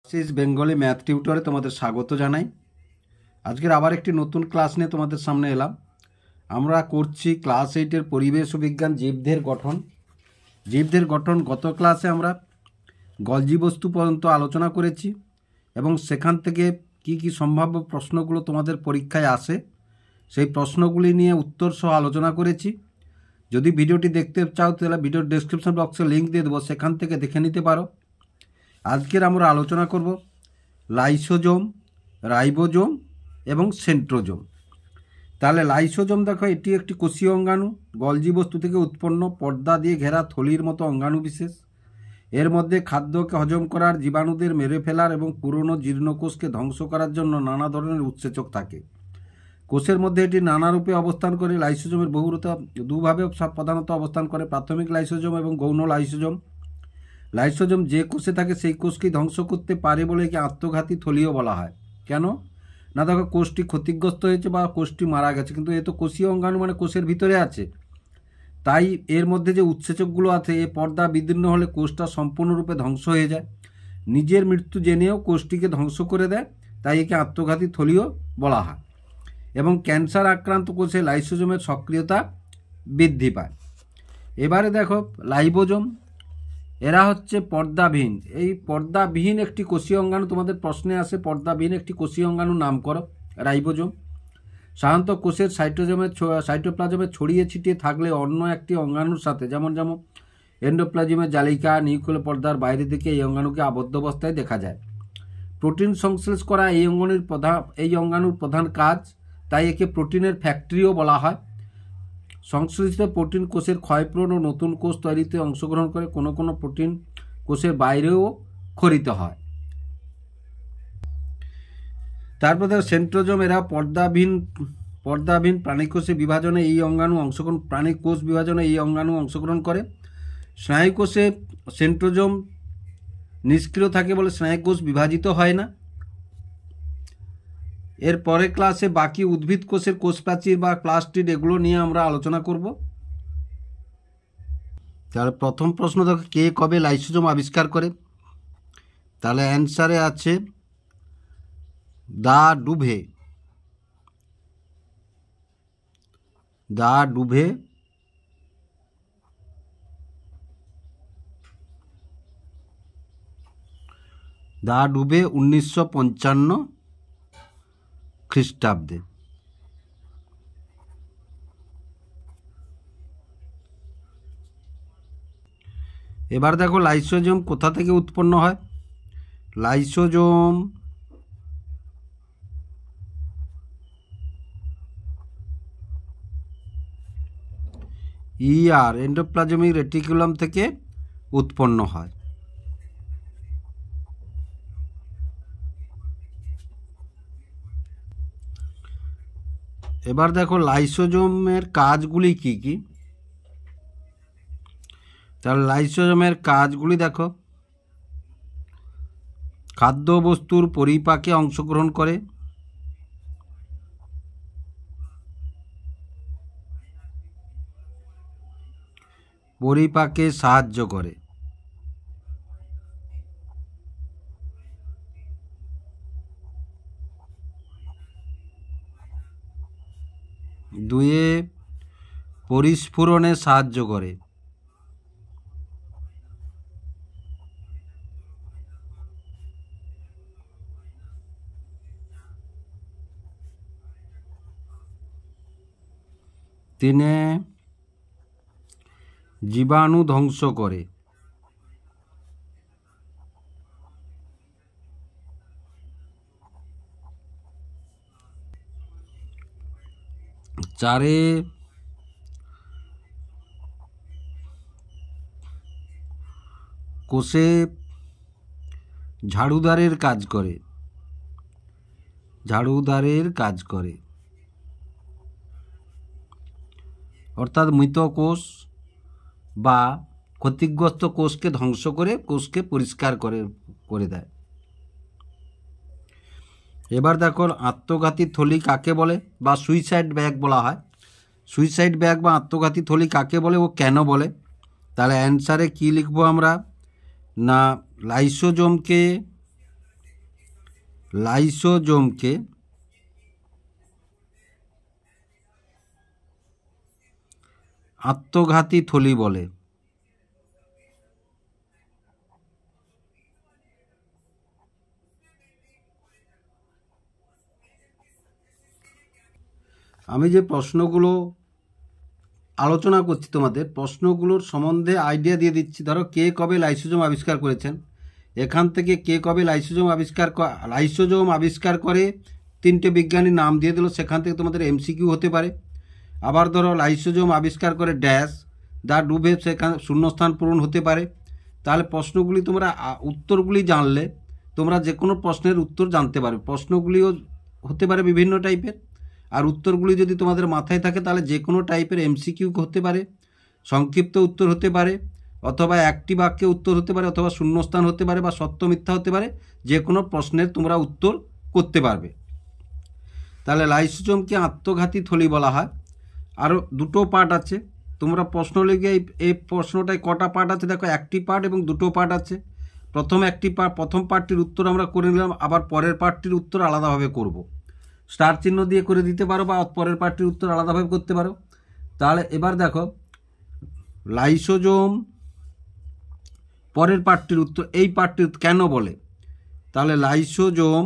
Cis Bengali math টিউটরে তোমাদের স্বাগত জানাই। আজকের আবার একটি নতুন ক্লাস নিয়ে তোমাদের সামনে এলাম। আমরা করছি ক্লাস 8-এর পরিবেশ ও বিজ্ঞান জীবদের গঠন। গত ক্লাসে আমরা গলজি বস্তু পর্যন্ত আলোচনা করেছি এবং সেখান থেকে কি কি সম্ভাব্য প্রশ্নগুলো তোমাদের পরীক্ষায় আসে সেই প্রশ্নগুলি নিয়ে উত্তর সহ আলোচনা করেছি। যদি ভিডিওটি দেখতে চাও তাহলে ভিডিওর ডেসক্রিপশন বক্সে লিঙ্ক দিয়ে দেবো, সেখান থেকে দেখে নিতে পারো। আজকের আমরা আলোচনা করব লাইসোজোম, রাইবোজোম এবং সেন্ট্রোজোম। তাহলে লাইসোজোম দেখো, এটি একটি কোষীয় অঙ্গাণু, গলজি বস্তু থেকে উৎপন্ন পর্দা দিয়ে ঘেরা থলির মতো অঙ্গাণু বিশেষ। এর মধ্যে খাদ্যকে হজম করার, জীবাণুদের মেরে ফেলার এবং পুরনো জীর্ণকোষকে ধ্বংস করার জন্য নানা ধরনের উৎসেচক থাকে। কোষের মধ্যে এটি নানা রূপে অবস্থান করে। লাইসোজোমের দুভাবে প্রধানত অবস্থান করে, প্রাথমিক লাইসোজোম এবং গৌণ লাইসোজোম। লাইসোজোম যে কোষে থাকে সেই কোষকেই ধ্বংস করতে পারে বলে একে আত্মঘাতী থলিও বলা হয়। কেন না, দেখো কোষটি ক্ষতিগ্রস্ত হয়েছে বা কোষটি মারা গেছে, কিন্তু এ তো কোষীয় অঙ্গাণু, মানে কোষের ভিতরে আছে, তাই এর মধ্যে যে উৎসেচকগুলো আছে এ পর্দা বিদীর্ণ হলে কোষটা সম্পূর্ণরূপে ধ্বংস হয়ে যায়। নিজের মৃত্যু জেনেও কোষটিকে ধ্বংস করে দেয়, তাই একে আত্মঘাতী থলিও বলা হয়। এবং ক্যান্সার আক্রান্ত কোষে লাইসোজোমের সক্রিয়তা বৃদ্ধি পায়। এবারে দেখো রাইবোজোম, এরা হচ্ছে পর্দাবিহীন। এই পর্দাবিহীন একটি কোষীয় অঙ্গাণু, তোমাদের প্রশ্নে আসে পর্দাবিহীন একটি কোষীয় অঙ্গাণুর নাম করো। রাইবোজোম সাধারণত কোষের সাইটোপ্লাজমে ছড়িয়ে ছিটিয়ে থাকলে অন্য একটি অঙ্গাণুর সাথে, যেমন এন্ডোপ্লাজমের জালিকা, নিউক্লিয় পর্দার বাইরে থেকে এই অঙ্গাণুকে আবদ্ধ অবস্থায় দেখা যায়। প্রোটিন সংশ্লেষ করা এই অঙ্গাণুর প্রধান কাজ, তাই একে প্রোটিনের ফ্যাক্টরিও বলা হয়। সংশ্লেষিত প্রোটিন কোষের ক্ষয়পূরণ ও নতুন কোষ তৈরিতে অংশগ্রহণ করে। কোনো কোনো প্রোটিন কোষের বাইরেও ক্ষরিত হয়। তারপর দেখো সেন্ট্রোজোম, এরা পর্দাবিহীন প্রাণীকোষে বিভাজনে এই অঙ্গাণু অংশগ্রহণ করে। স্নায়ুকোষে সেন্ট্রোজোম নিষ্ক্রিয় থাকে বলে স্নায়ুকোষ বিভাজিত হয় না। এর পরের ক্লাসে বাকি উদ্ভিদ কোষের কোষ প্রাচীর বা প্লাস্টিড এগুলো নিয়ে আমরা আলোচনা করব। তাহলে প্রথম প্রশ্ন দেখো, কে কবে লাইসোজোম আবিষ্কার করে? তাহলে অ্যান্সারে আছে দা ডুভে 1955 খ্রিস্টাব্দে। এবার দেখো লাইসোজোম কোথা থেকে উৎপন্ন হয়। লাইসোজোম এন্ডোপ্লাজমিক রেটিকুলাম থেকে উৎপন্ন হয়। এবার দেখো লাইসোজোমের কাজগুলি কি কি। তাহলে লাইসোজোমের কাজগুলি দেখো, খাদ্যবস্তুর পরিপাকে অংশগ্রহণ করে, পরিপাকে সাহায্য করে, দুয়ে পরিস্ফুরণে সাহায্য করে, তিনে জীবাণু ধ্বংস করে, চারে কোষে ঝাড়ুদারের কাজ করে, অর্থাৎ মৃত কোষ বা ক্ষতিগ্রস্ত কোষকে ধ্বংস করে কোষকে পরিষ্কার করে দেয়। এবার দেখো আত্মঘাতী থলি কাকে বলে বা সুইসাইড ব্যাগ বলা হয়। সুইসাইড ব্যাগ বা আত্মঘাতী থলি কাকে বলে ও কেন বলে? তাহলে অ্যান্সারে কি লিখবো আমরা, না লাইসোজোমকে লাইসোজোমকে আত্মঘাতী থলি বলে। আমি যে প্রশ্নগুলো আলোচনা করছি তোমাদের প্রশ্নগুলোর সম্বন্ধে আইডিয়া দিয়ে দিচ্ছি। ধরো কে কবে লাইসোজোম আবিষ্কার করেছেন, এখান থেকে কে কবে লাইসোজোম আবিষ্কার করে তিনটে বিজ্ঞানীর নাম দিয়ে দিল, সেখান থেকে তোমাদের এমসিকিউ হতে পারে। আবার ধরো লাইসোজোম আবিষ্কার করে ড্যাশ দা ডুবে, সেখানে শূন্যস্থান পূরণ হতে পারে। তাহলে প্রশ্নগুলি তোমরা উত্তরগুলি জানলে তোমরা যে কোনো প্রশ্নের উত্তর জানতে পারবে। প্রশ্নগুলিও হতে পারে বিভিন্ন টাইপের, আর উত্তরগুলি যদি তোমাদের মাথায় থাকে তাহলে যে কোনো টাইপের এমসিকিউ হতে পারে, সংক্ষিপ্ত উত্তর হতে পারে, অথবা একটি বাক্যে উত্তর হতে পারে, অথবা শূন্যস্থান হতে পারে, বা সত্য মিথ্যা হতে পারে। যে কোনো প্রশ্নের তোমরা উত্তর করতে পারবে। তাহলে লাইসোজোমকে আত্মঘাতী থলি বলা হয়। আরও দুটো পার্ট আছে। তোমরা প্রশ্ন লিখে এই প্রশ্নটায় কটা পার্ট আছে দেখো, একটি পার্ট এবং দুটো পার্ট আছে। প্রথম পার্টটির উত্তর আমরা করে নিলাম, আবার পরের পার্টটির উত্তর আলাদাভাবে করব। স্টার চিহ্ন দিয়ে করে দিতে পারো, বা পরের পার্টটির উত্তর আলাদাভাবে করতে পারো। তাহলে এবার দেখো লাইসোজোম পরের পার্টটির উত্তর, এই পার্টটির কেন বলে। তাহলে লাইসোজোম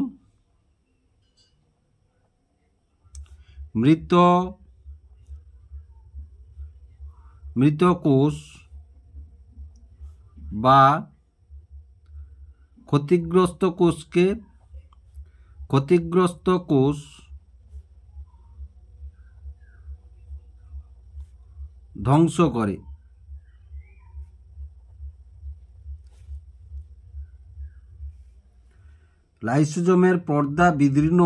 মৃত কোষ বা ক্ষতিগ্রস্ত কোষ ধ্বংস করে। লাইসোজোমের পর্দা বিদীর্ণ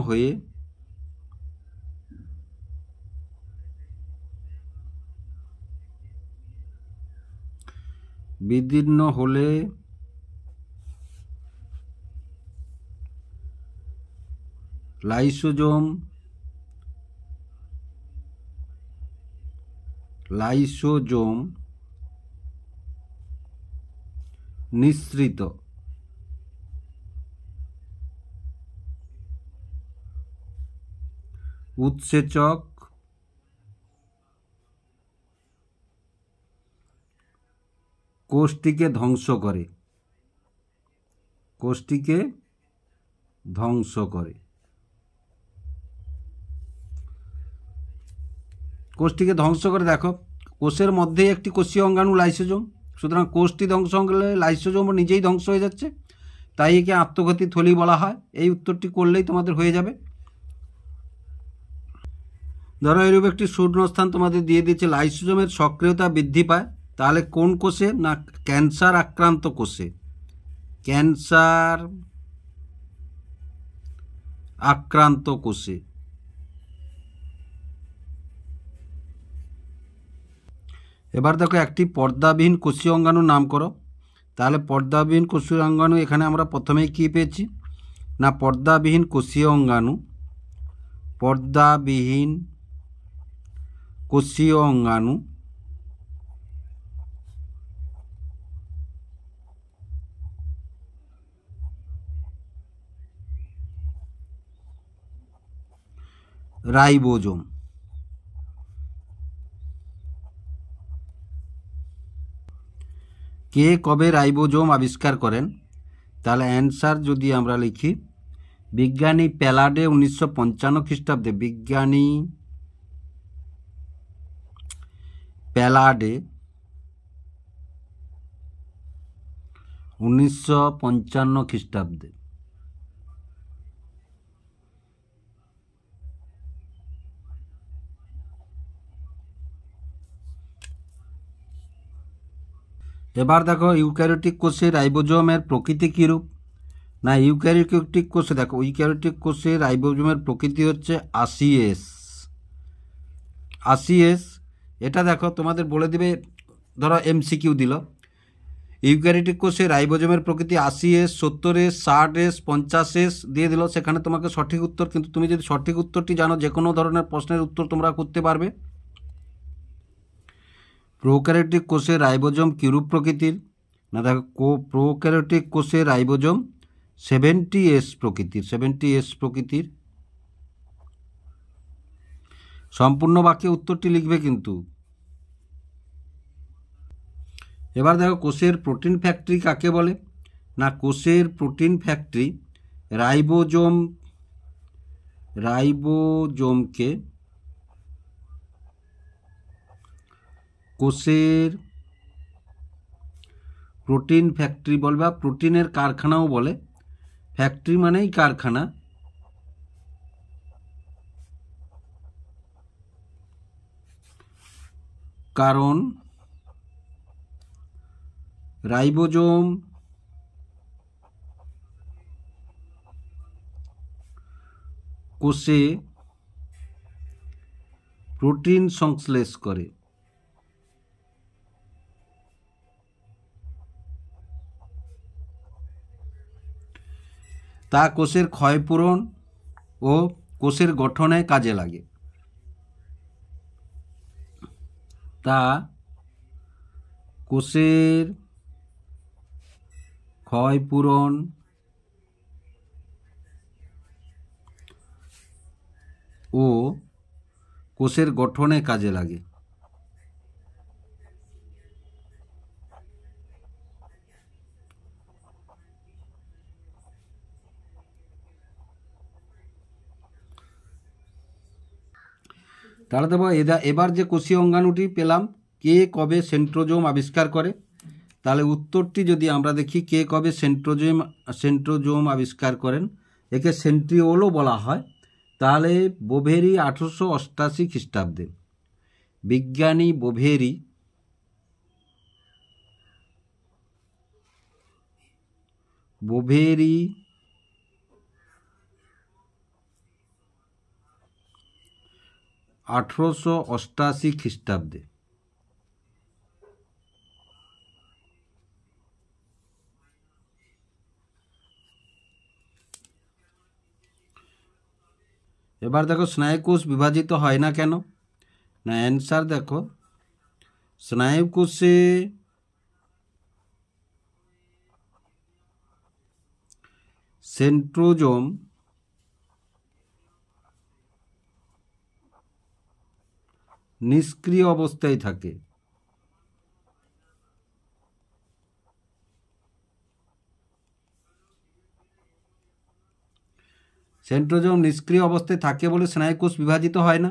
হয়ে বিদীর্ণ হলে লাইসোজোম নিঃসৃত উৎসেচক কোষটিকে ধ্বংস করে। দেখো কোষের মধ্যেই একটি কোষীয় অঙ্গাণু লাইসোজোম, সুতরাং কোষটি ধ্বংস হলে লাইসোজোম নিজেই ধ্বংস হয়ে যাচ্ছে, তাই একে আত্মঘাতী থলি বলা হয়। এই উত্তরটি করলেই তোমাদের হয়ে যাবে। ধরো এরূপ একটি শূন্যস্থান তোমাদের দিয়ে দিচ্ছে, লাইসোজোমের সক্রিয়তা বৃদ্ধি পায়। তাহলে কোন কোষে? না, ক্যান্সার আক্রান্ত কোষে। এবার দেখো একটি পর্দাবিহীন কোষীয় অঙ্গাণুর নাম করো। তাহলে পর্দাবিহীন কোষীয় অঙ্গাণু এখানে আমরা প্রথমেই কি পেয়েছি না, পর্দাবিহীন কোষীয় অঙ্গাণু রাইবোজোম। কে কবে রাইবোজোম আবিষ্কার করেন? তাহলে অ্যান্সার যদি আমরা লিখি, বিজ্ঞানী প্যালাডে 1955 খ্রিস্টাব্দে, বিজ্ঞানী প্যালাডে 1955 খ্রিস্টাব্দে। এবার দেখো ইউক্যারিওটিক কোষে রাইবোজোমের প্রকৃতি কীরূপ। না, ইউক্যারিওটিক কোষে দেখো, ইউক্যারিওটিক কোষে রাইবোজোমের প্রকৃতি হচ্ছে আশিএস। এটা দেখো তোমাদের বলে দিবে, ধরো এমসিকিউ দিল, ইউক্যারিওটিক কোষে রাইবোজোমের প্রকৃতি 80S, 70S, 60S, 50S দিয়ে দিল, সেখানে তোমাকে সঠিক উত্তর। কিন্তু তুমি যদি সঠিক উত্তরটি জানো, যে কোনো ধরনের প্রশ্নের উত্তর তোমরা করতে পারবে। প্রোক্যারিওটিক কোষে রাইবোজোম কিরূপ প্রকৃতির? না দেখো, প্রোক্যারিওটিক কোষে রাইবোজোম 70S প্রকৃতির, 70S প্রকৃতির। সম্পূর্ণ বাক্যে উত্তরটি লিখবে কিন্তু। এবার দেখো, কোষের প্রোটিন ফ্যাক্টরি কাকে বলে? না, কোষের প্রোটিন ফ্যাক্টরি রাইবোজোমকে কোষের প্রোটিন ফ্যাক্টরি বলে, বা প্রোটিনের কারখানাও বলে। ফ্যাক্টরি মানেই কারখানা। কারণ রাইবোজোম কোষে প্রোটিন সংশ্লেষ করে। তা কোষের ক্ষয়পূরণ ও কোষের গঠনে কাজে লাগে। তা কোষের ক্ষয়পূরণ ও কোষের গঠনে কাজে লাগে। তাহলে দেবো, এবার যে কোষীয় অঙ্গাণুটি পেলাম, কে কবে সেন্ট্রোজোম আবিষ্কার করে? তাহলে উত্তরটি যদি আমরা দেখি, কে কবে সেন্ট্রোজোম আবিষ্কার করেন, একে সেন্ট্রিওলও বলা হয়। তাহলে বোভেরি 1888 খ্রিস্টাব্দে। বিজ্ঞানী বোভেরি 1888 খ্রিস্টাব্দে। এবার দেখো, স্নায়ুকোষ বিভাজিত হয় না কেন? না, অ্যান্সার দেখো, স্নায়ুকোষে সেন্ট্রোজোম নিষ্ক্রিয় অবস্থায় থাকে। সেন্ট্রোজোম নিষ্ক্রিয় অবস্থায় থাকে বলে স্নায়ুকোষ বিভাজিত হয় না।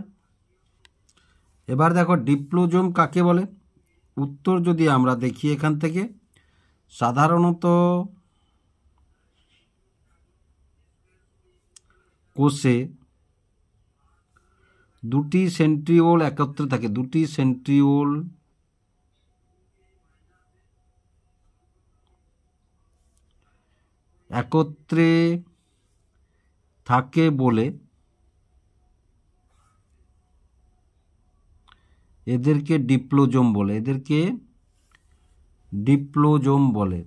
এবার দেখো, ডিপ্লোজোম কাকে বলে? উত্তর যদি আমরা দেখি এখান থেকে, সাধারণত কোষে দুটি সেন্ট্রিওল একত্রে থাকে, দুটি সেন্ট্রিওল একত্রে থাকে বলে এদেরকে ডিপ্লোজোম বলে, এদেরকে ডিপ্লোজোম বলে।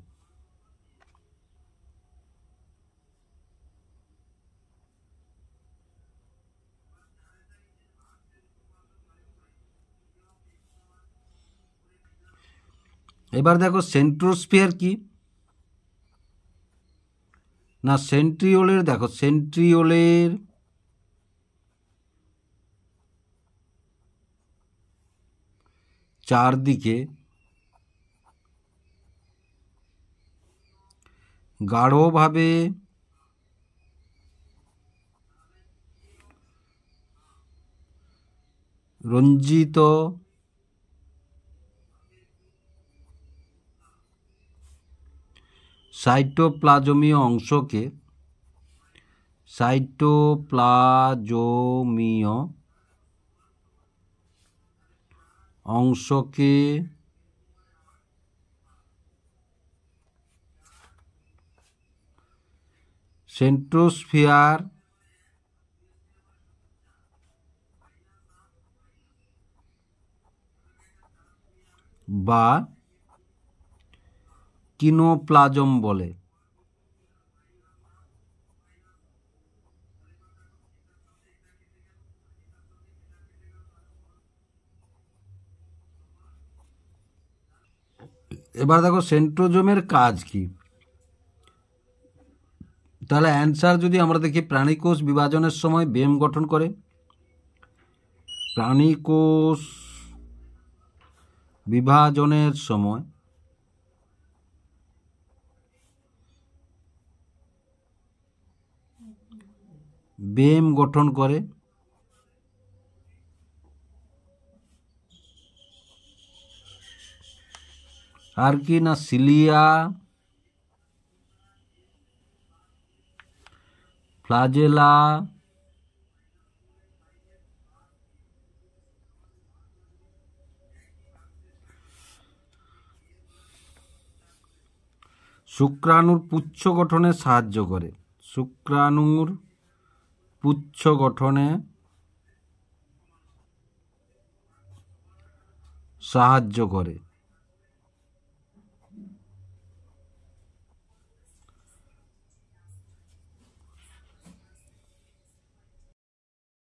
এবার দেখো, সেন্ট্রোস্ফিয়ার কি? না, সেন্ট্রিওলের দেখো, সেন্ট্রিওলের চারদিকে গাঢ়ভাবে রঞ্জিত সাইটোপ্লাজমীয় অংশকে সেন্ট্রোস্ফিয়ার বা কিনোপ্লাজম বলে? এবার দেখো সেন্ট্রোজোমের কাজ কি। তাহলে অ্যান্সার যদি আমরা দেখি, প্রাণীকোষ বিভাজনের সময় বেম গঠন করে। প্রাণীকোষ বিভাজনের সময় বেম গঠন করে। আর কি না, সিলিয়া, ফ্লাজেলা, শুক্রাণুর পুচ্ছ গঠনে সাহায্য করে। শুক্রাণুর পুচ্ছ গঠনে সাহায্য করে।